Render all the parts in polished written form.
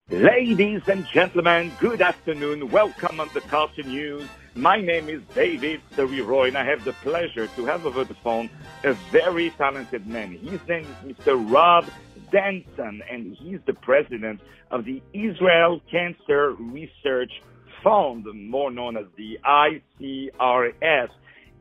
Ladies and gentlemen, good afternoon. Welcome on the Cartoon News. My name is David Serero, and I have the pleasure to have over the phone a very talented man. His name is Mr. Rob Densen, and he's the president of the Israel Cancer Research Fund, more known as the ICRF.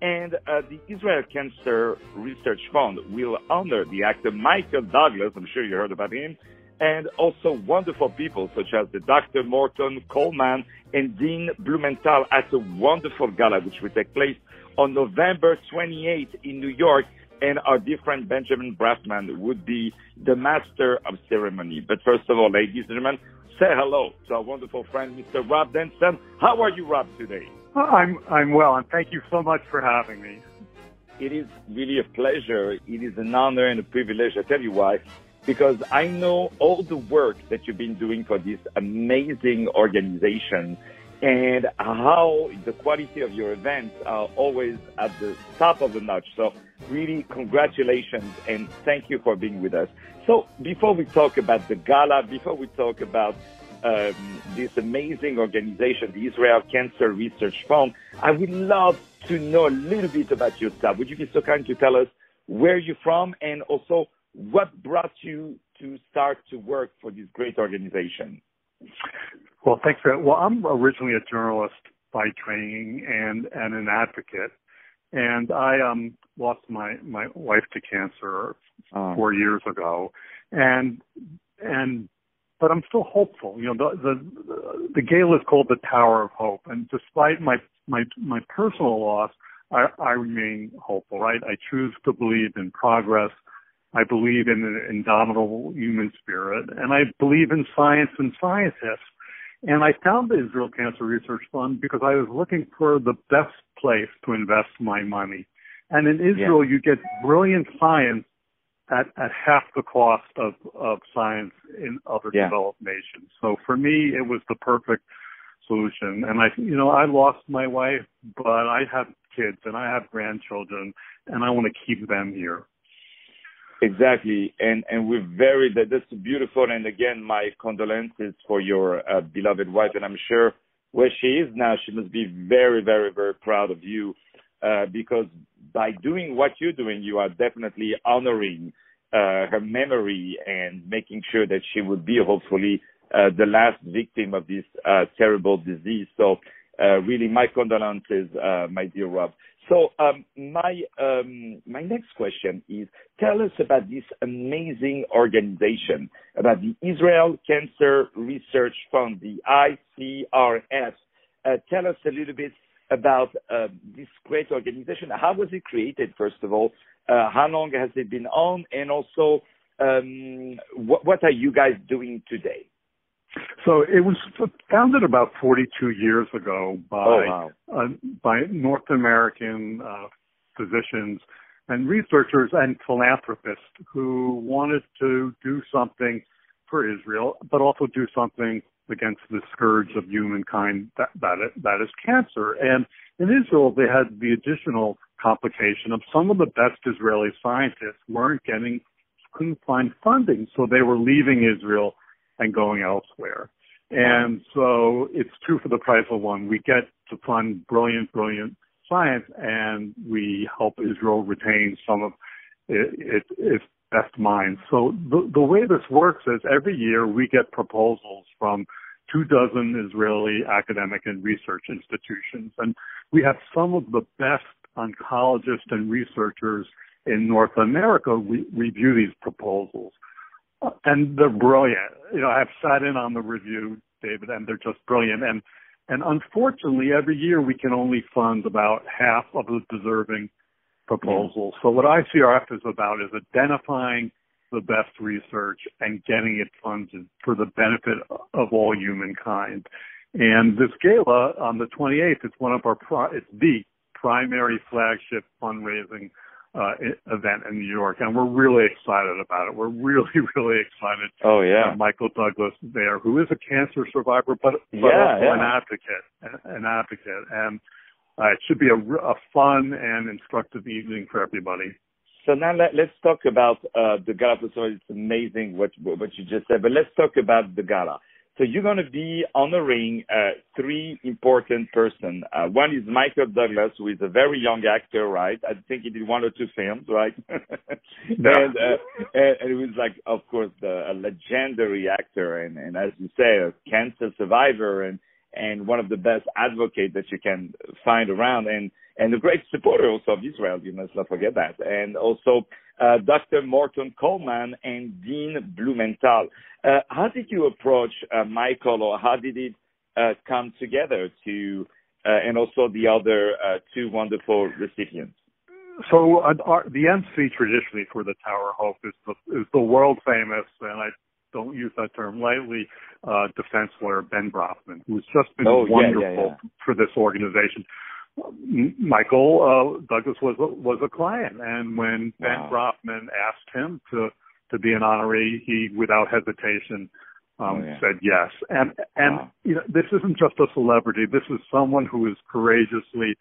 And the Israel Cancer Research Fund will honor the actor Michael Douglas. I'm sure you heard about him. And also wonderful people such as the Dr. Morton Coleman and Dean Blumenthal at a wonderful gala which will take place on November 28th in New York. And our dear friend Benjamin Braffman would be the master of ceremony. But first of all, ladies and gentlemen, say hello to our wonderful friend, Mr. Rob Densen. How are you, Rob, today? I'm well, and thank you so much for having me. It is really a pleasure. It is an honor and a privilege. I tell you why. Because I know all the work that you've been doing for this amazing organization and how the quality of your events are always at the top of the notch. So really congratulations and thank you for being with us. So before we talk about the gala, before we talk about this amazing organization, the Israel Cancer Research Fund, I would love to know a little bit about yourself. Would you be so kind to tell us where you're from and also what brought you to start to work for this great organization? Well, thanks for that. Well, I'm originally a journalist by training and an advocate. And I lost my wife to cancer 4 years ago. But I'm still hopeful. You know, the gala is called the Tower of Hope. And despite my personal loss, I remain hopeful, right? I choose to believe in progress. I believe in an indomitable human spirit, and I believe in science and scientists. And I found the Israel Cancer Research Fund because I was looking for the best place to invest my money. And in Israel, you get brilliant science at half the cost of science in other developed nations. So for me, it was the perfect solution. And I lost my wife, but I have kids and I have grandchildren, and I want to keep them here. Exactly, and that's beautiful. And again, my condolences for your beloved wife. And I'm sure where she is now, she must be very, very, very proud of you because by doing what you're doing, you are definitely honoring her memory and making sure that she would be hopefully the last victim of this terrible disease. So really, my condolences, my dear Rob. So my next question is, tell us about this amazing organization, about the Israel Cancer Research Fund, the ICRF. Tell us a little bit about this great organization. How was it created, first of all? How long has it been on? And also, what are you guys doing today? So it was founded about 42 years ago by North American physicians and researchers and philanthropists who wanted to do something for Israel, but also do something against the scourge of humankind that is cancer. And in Israel, they had the additional complication of some of the best Israeli scientists couldn't find funding, so they were leaving Israel and going elsewhere. And so it's two for the price of one. We get to fund brilliant science, and we help Israel retain some of its best minds. So the way this works is every year we get proposals from 24 Israeli academic and research institutions. And we have some of the best oncologists and researchers in North America review these proposals. And they're brilliant. I've sat in on the review, David, and they're just brilliant. And unfortunately, every year we can only fund about half of the deserving proposals. So what ICRF is about is identifying the best research and getting it funded for the benefit of all humankind. And this gala on the 28th, it's the primary flagship fundraising event in New York, and we're really excited about it. We're really, really excited. Oh yeah, Michael Douglas there, who is a cancer survivor, but also an advocate, and it should be a fun and instructive evening for everybody. So now let's talk about the gala. So it's amazing what you just said, but let's talk about the gala. So you're going to be honoring three important persons. One is Michael Douglas, who is a very young actor, right? I think he did one or two films, right? No. And he was like, of course, a legendary actor, and as you say, a cancer survivor, and one of the best advocates that you can find around, and a great supporter also of Israel. You must not forget that. And also Dr. Morton Coleman and Dean Blumenthal. How did you approach Michael, or how did it come together to, and also the other two wonderful recipients? So the MC traditionally for the Tower of Hope is the world famous, and I don't use that term lightly, defense lawyer Ben Brafman, who's just been wonderful for this organization. Michael Douglas was a client, and when Ben Brafman asked him to be an honoree, he, without hesitation, said yes. And you know, this isn't just a celebrity. This is someone who has courageously,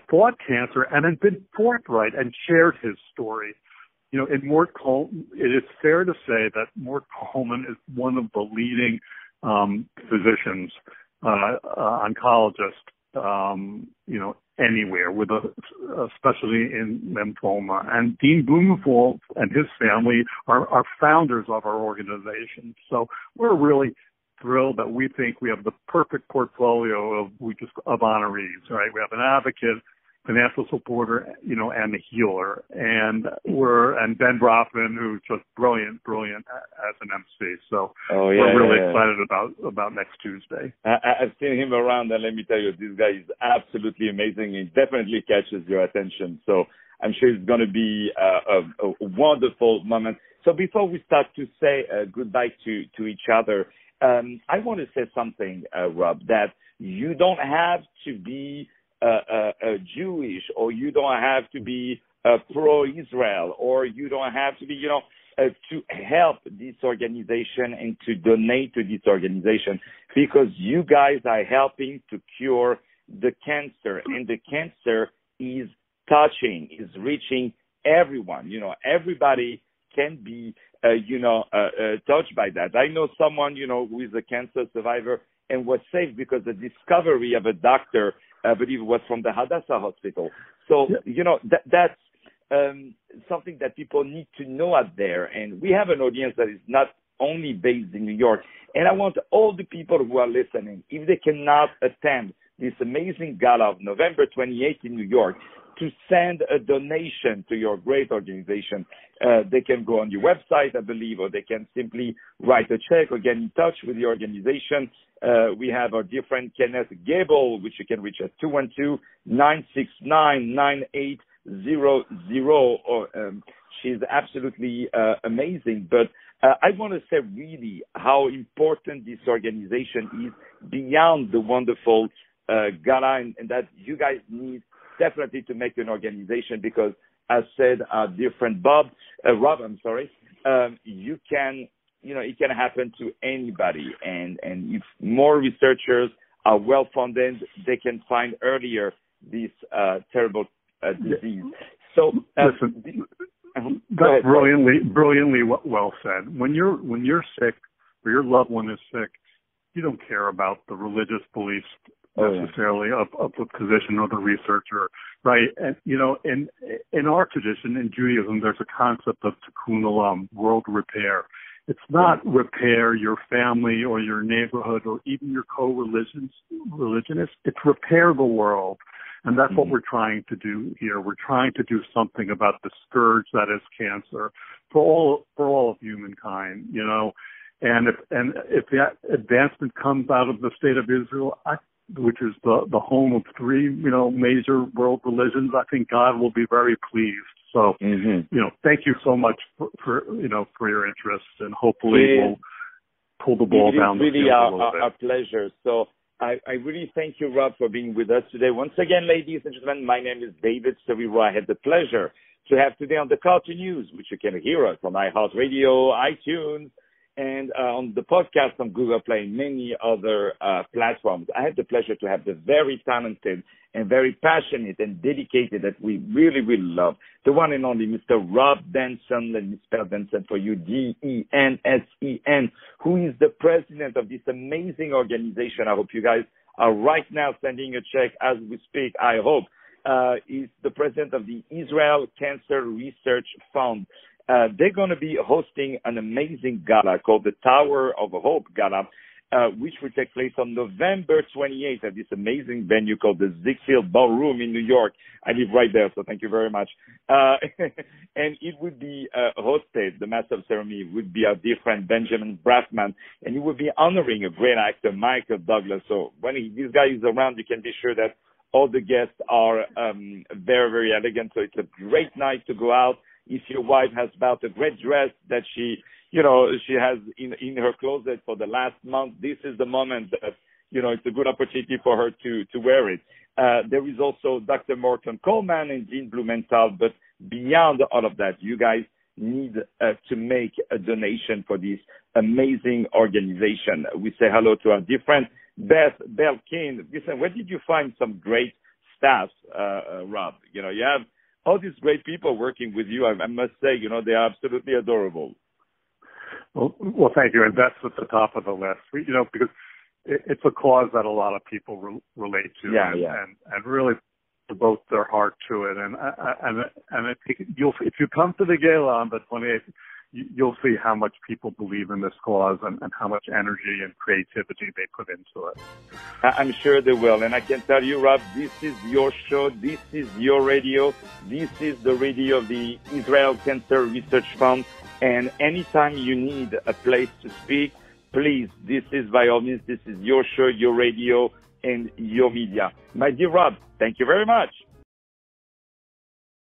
fought cancer and has been forthright and shared his story. You know, in Mort Coleman, it is fair to say that Mort Coleman is one of the leading physicians, oncologists, anywhere, with especially in lymphoma. And Dean Blumenthal and his family are founders of our organization. So we're really thrilled that we think we have the perfect portfolio of honorees, right? We have an advocate, financial supporter, and a healer, and Ben Brafman, who's just brilliant as an MC. So we're really excited about next Tuesday. I've seen him around, and let me tell you, this guy is absolutely amazing. He definitely catches your attention. So I'm sure it's going to be a wonderful moment. So before we start to say goodbye to each other, I want to say something, Rob, that you don't have to be Jewish, or you don't have to be pro-Israel, or you don't have to be, to help this organization and to donate to this organization, because you guys are helping to cure the cancer, and the cancer is reaching everyone. Everybody can be, touched by that. I know someone, who is a cancer survivor and was saved because the discovery of a doctor, I believe it was from the Hadassah Hospital. So, that's something that people need to know out there. And we have an audience that is not only based in New York. And I want all the people who are listening, if they cannot attend this amazing gala of November 28th in New York, to send a donation to your great organization. They can go on your website, I believe, or they can simply write a check or get in touch with the organization. We have our dear friend Kenneth Gable, which you can reach at 212-969-9800. She's absolutely amazing. But I want to say really how important this organization is beyond the wonderful gala, and that you guys need definitely to make an organization, because as said our dear friend Rob, you can, it can happen to anybody, and if more researchers are well funded, they can find earlier this terrible disease. So listen, that's brilliantly well said. When you're sick, or your loved one is sick, you don't care about the religious beliefs necessarily of the physician or the researcher, right? And in our tradition, in Judaism, there's a concept of tikkun olam, world repair. It's not repair your family or your neighborhood or even your co-religionists. It's repair the world, and that's what we're trying to do here. We're trying to do something about the scourge that is cancer for all of humankind. And if that advancement comes out of the state of Israel, which is the home of three, major world religions, I think God will be very pleased. So, thank you so much for your interest, and hopefully we'll pull the ball down the field a little bit. Our pleasure. So I really thank you, Rob, for being with us today. Once again, ladies and gentlemen, my name is David Serero. I had the pleasure to have today on the Cartoon News, which you can hear us on iHeartRadio, iTunes, and on the podcast on Google Play and many other platforms. I had the pleasure to have the very talented and very passionate and dedicated that we really, really love, the one and only Mr. Rob Densen. Let me spell Densen for you, Densen, who is the president of this amazing organization. I hope you guys are right now sending a check as we speak, I hope. He's the president of the Israel Cancer Research Fund. They're going to be hosting an amazing gala called the Tower of Hope Gala, which will take place on November 28th at this amazing venue called the Ziegfeld Ballroom in New York. I live right there, so thank you very much. And it would be hosted, the master of ceremony would be our dear friend Benjamin Braffman, and he would be honoring a great actor, Michael Douglas. So when this guy is around, you can be sure that all the guests are very, very elegant. So it's a great night to go out. If your wife has bought a great dress that she has in her closet for the last month, this is the moment that, it's a good opportunity for her to wear it. There is also Dr. Morton Coleman and Jean Blumenthal, but beyond all of that, you guys need to make a donation for this amazing organization. We say hello to our dear friend, Beth Belkin. Listen, where did you find some great staff, Rob? You have all these great people working with you. I must say, they are absolutely adorable. Well, thank you. And that's at the top of the list, because it's a cause that a lot of people relate to. And really devote their heart to it. And I think if you come to the gala on the 28th, you'll see how much people believe in this cause and how much energy and creativity they put into it. I'm sure they will. And I can tell you, Rob, this is your show. This is your radio. This is the radio of the Israel Cancer Research Fund. And anytime you need a place to speak, please, this is by all means, this is your show, your radio, and your media. My dear Rob, thank you very much.